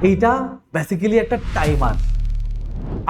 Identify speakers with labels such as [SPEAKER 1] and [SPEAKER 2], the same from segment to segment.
[SPEAKER 1] এইটা বেসিক্যালি একটা টাইমার।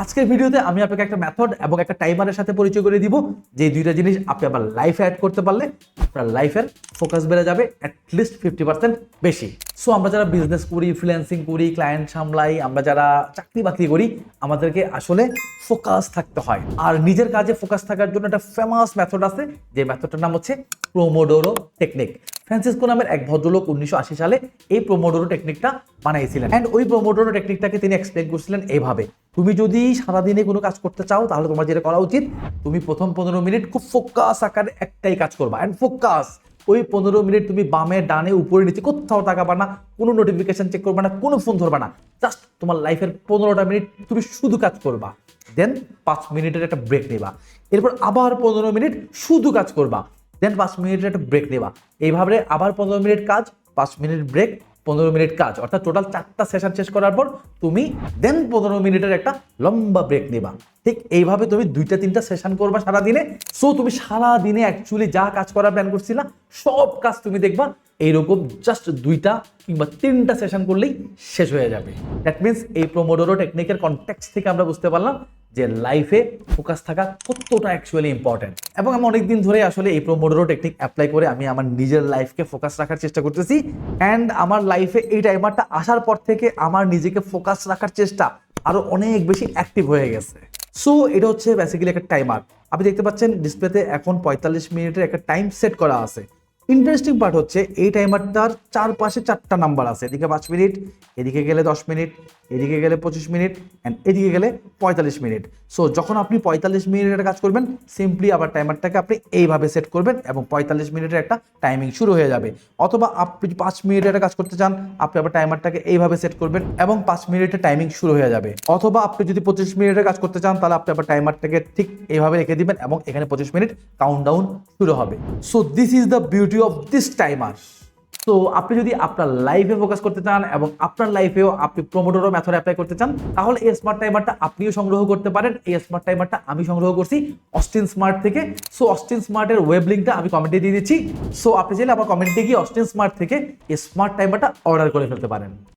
[SPEAKER 1] আজকের ভিডিওতে আমি আপনাকে একটা মেথড এবং একটা টাইমারের সাথে পরিচয় করে দিব, যে দুইটা জিনিস আপনি আপনার লাইফে অ্যাড করতে পারলে আপনার লাইফের ফোকাস বেড়ে যাবে অ্যাটলিস্ট 50% বেশি। সো আমরা যারা বিজনেস করি, ফ্রিল্যান্সিং করি, ক্লায়েন্ট সামলাই, আমরা যারা চাকরি বাকরি করি, আমাদেরকে আসলে ফোকাস থাকতে হয়। আর নিজের কাজে ফোকাস থাকার জন্য একটা ফেমাস মেথড আছে, যে মেথডটার নাম হচ্ছে প্রোমোডোরো টেকনিক। ফ্রান্সিসকো নামের এক ভদ্রলোক 1980 সালে এই প্রোমোডোরো টেকনিকটা বানাইছিলেন। অ্যান্ড ওই প্রোমোডোরো টেকনিকটাকে তিনি এক্সপ্লেন করছিলেন এইভাবে: তুমি যদি সারাদিনে কোনো কাজ করতে চাও, তাহলে তোমার যেটা করা উচিত, তুমি প্রথম 15 মিনিট খুব ফোকাস আকারে একটাই কাজ করবা। অ্যান্ড ফোকাস ওই 15 মিনিট তুমি বামে ডানে উপরে নিচে কোথাও তাকাবা না, কোনো নোটিফিকেশন চেক করবা না, কোনো ফোন ধরবা না। জাস্ট তোমার লাইফের 15টা মিনিট তুমি শুধু কাজ করবা। দেন 5 মিনিটের একটা ব্রেক নেবা। এরপর আবার 15 মিনিট শুধু কাজ করবা। দেন 5 মিনিটের একটা ব্রেক নেবা। এইভাবে আবার 15 মিনিট কাজ, 5 মিনিট ব্রেক, 15 মিনিট কাজ, অর্থাৎ টোটাল 4টা সেশন শেষ করার পর তুমি দেন 15 মিনিটের একটা লম্বা ব্রেক নেবা। ঠিক এইভাবে তুমি 2-3টা সেশন করবা সারাদিনে। সো তুমি সারাদিনে অ্যাকচুয়ালি যা কাজ করার প্ল্যান করছিলা সব কাজ তুমি দেখবা এইরকম জাস্ট 2টা কিংবা 3টা সেশন করলেই শেষ হয়ে যাবে। দ্যাট মিনস এই প্রোমোডোরো টেকনিকের কনটেক্সট থেকে আমরা বুঝতে পারলাম যে লাইফে ফোকাস থাকা কতটা অ্যাকচুয়ালি ইম্পর্টেন্ট। এবং আমি অনেকদিন ধরে আসলে এই প্রোমোডোরো টেকনিক অ্যাপ্লাই করে আমি আমার নিজের লাইফকে ফোকাস রাখার চেষ্টা করতেছি। অ্যান্ড আমার লাইফে এই টাইমারটা আসার পর থেকে আমার নিজেকে ফোকাস রাখার চেষ্টা আরো অনেক বেশি অ্যাক্টিভ হয়ে গেছে। সো এটা হচ্ছে বেসিক্যালি একটা টাইমার। আপনি দেখতে পাচ্ছেন ডিসপ্লেতে এখন 45 মিনিটের একটা টাইম সেট করা আছে। ইন্টারেস্টিং পার্ট হচ্ছে এই টাইমারটার চারপাশে 4টা নাম্বার আছে। এদিকে 5 মিনিট, এদিকে গেলে 10 মিনিট, এদিকে গেলে 25 মিনিট, অ্যান্ড এদিকে গেলে 45 মিনিট। সো যখন আপনি 45 মিনিটের কাজ করবেন, সিম্পলি আবার টাইমারটাকে আপনি এইভাবে সেট করবেন এবং 45 মিনিটের একটা টাইমিং শুরু হয়ে যাবে। অথবা আপনি 5 মিনিটের কাজ করতে চান, আপনি আবার টাইমারটাকে এইভাবে সেট করবেন এবং 5 মিনিটের টাইমিং শুরু হয়ে যাবে। অথবা আপনি যদি 25 মিনিটের কাজ করতে চান, তাহলে আপনি আবার টাইমারটাকে ঠিক এইভাবে রেখে দিবেন এবং এখানে 25 মিনিট কাউন্টডাউন শুরু হবে। So this is the beauty of this timer. তো আপনি যদি আপনার লাইফে ফোকাস করতে চান এবং আপনার লাইফেও আপনি প্রোমোডোরো মেথড অ্যাপ্লাই করতে চান, তাহলে এই স্মার্ট টাইমারটা আপনিও সংগ্রহ করতে পারেন। এই স্মার্ট টাইমারটা আমি সংগ্রহ করছি অস্টিন স্মার্ট থেকে। সো অস্টিন স্মার্টের ওয়েব লিঙ্কটা আমি কমেন্টে দিয়ে দিচ্ছি। সো আপনি চাইলে আমার কমেন্টে গিয়ে অস্টিন স্মার্ট থেকে এই স্মার্ট টাইমারটা অর্ডার করে ফেলতে পারেন।